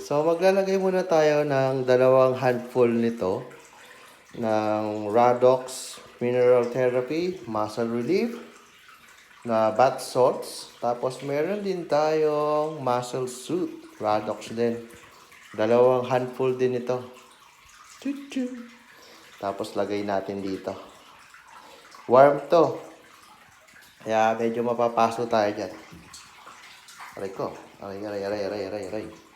So, maglalagay muna tayo ng dalawang handful nito ng Radox Mineral Therapy Muscle Relief na bath salts. Tapos, meron din tayong Muscle Suit Radox din. Dalawang handful din ito. Chuchu. Tapos, lagay natin dito. Warm to. Kaya medyo mapapaso tayo dyan. Aray ko. Aray.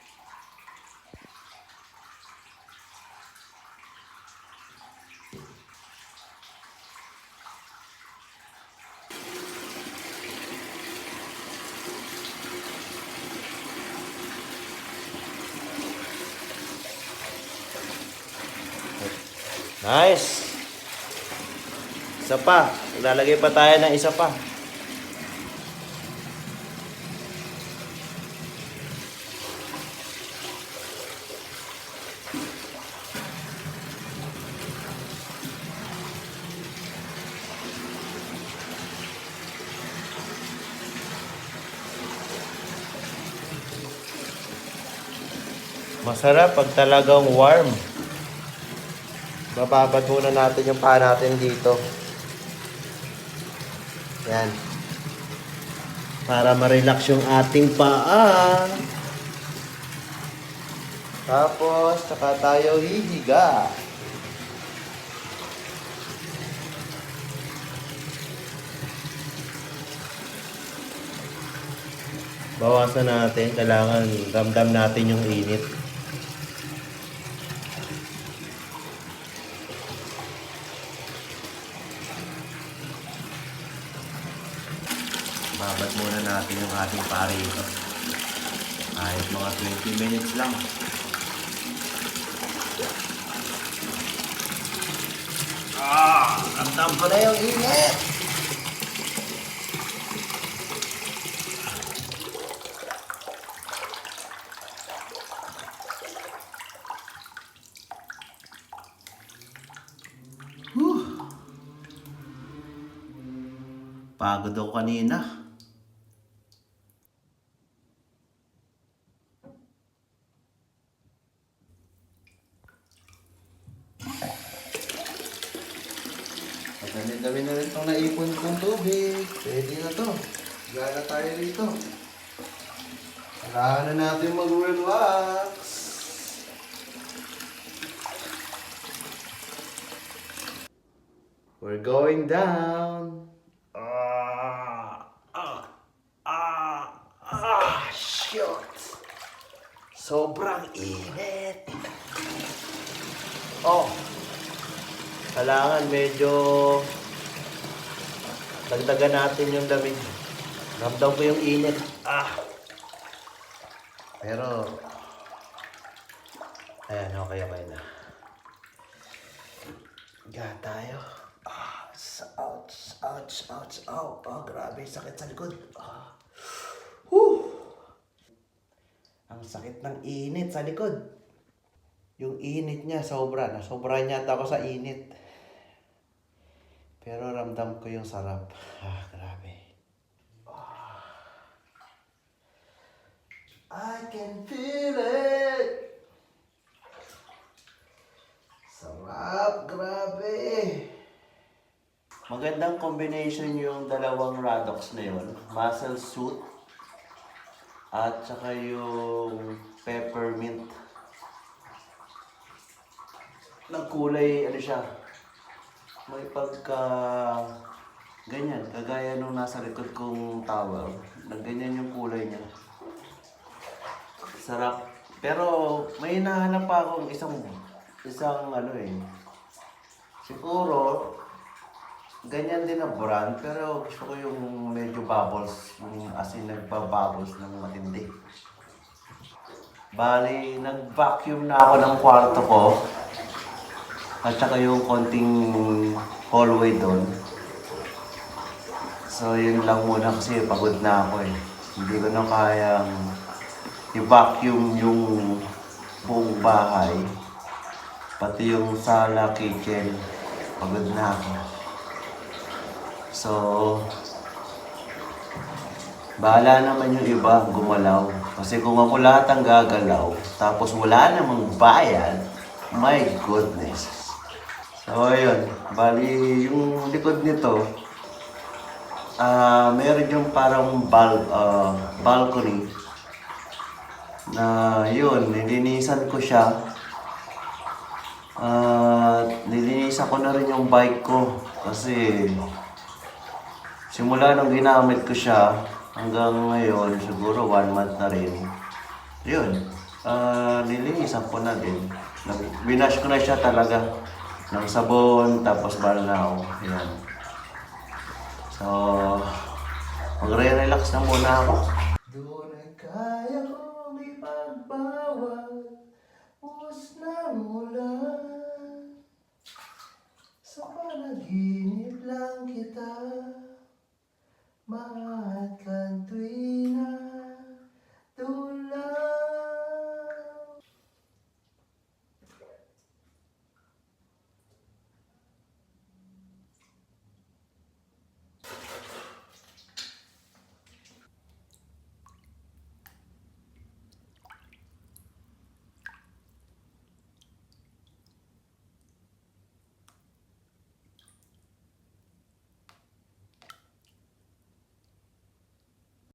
Nice! Isa pa. Ilalagay pa tayo ng isa pa. Masarap pag talagang warm. Bababad muna natin yung paa natin dito. Yan. Para ma-relax yung ating paa. Tapos, saka tayo hihiga. Bawasan natin. Kailangan ramdam natin yung init. Babad muna natin yung ating paa rito. Kahit mga 20 minutes lang. Ramdam ko na yung init! Pagod ako kanina. Dami-dami na rin itong naipon kong tubig. Pwede na to. Gala tayo rito. Kailangan na natin mag-relax. We're going down. Shoot! Sobrang init. Oh. Kailangan medyo dagdagan natin yung lamig. Ramdam ko yung init. Pero ayan, okay na. Higa tayo. Ouch. Grabe, sakit sa likod. Ang sakit ng init sa likod. Yung init niya, sobra. Nasobra niya ako sa init. Pero ramdam ko yung sarap. Grabe. I can feel it. Sarap, grabe. Magandang combination yung dalawang Radox na yun. Muscle Suit at saka yung peppermint. Nagkulay, ano siya, may pagka ganyan, kagaya nung nasa likod kong towel. Nagganyan yung kulay niya. Sarap. Pero may hinahanap pa akong isang ano siguro ganyan din na brand, pero gusto ko yung medyo bubbles, yung as in nagbabubbles ng matindi. Bali, nag-vacuum na ako ng kwarto ko. At saka yung konting hallway doon. So yun lang muna kasi pagod na ako eh. Hindi ko na kayang i-vacuum yung buong bahay. Pati yung sala, kitchen. Pagod na ako. So, bahala naman yung iba gumalaw. Kasi kung ako lahat ang gagalaw, tapos wala namang bayad, my goodness. So, ayun. Bali, yung likod nito, meron yung parang balcony na yun, nilinisan ko siya. Nilinisan ko na rin yung bike ko kasi simula nung ginamit ko siya hanggang ngayon, siguro 1 month na rin. Yun, nilinisan ko na din. Binash ko na siya talaga ng sabon, tapos balnaw. Yan. So, magre-relax na muna ako. Doon ay kaya kong ipagbawal, buhos ng ulan. Sa panaginip lang kita, mahal kang tuwina.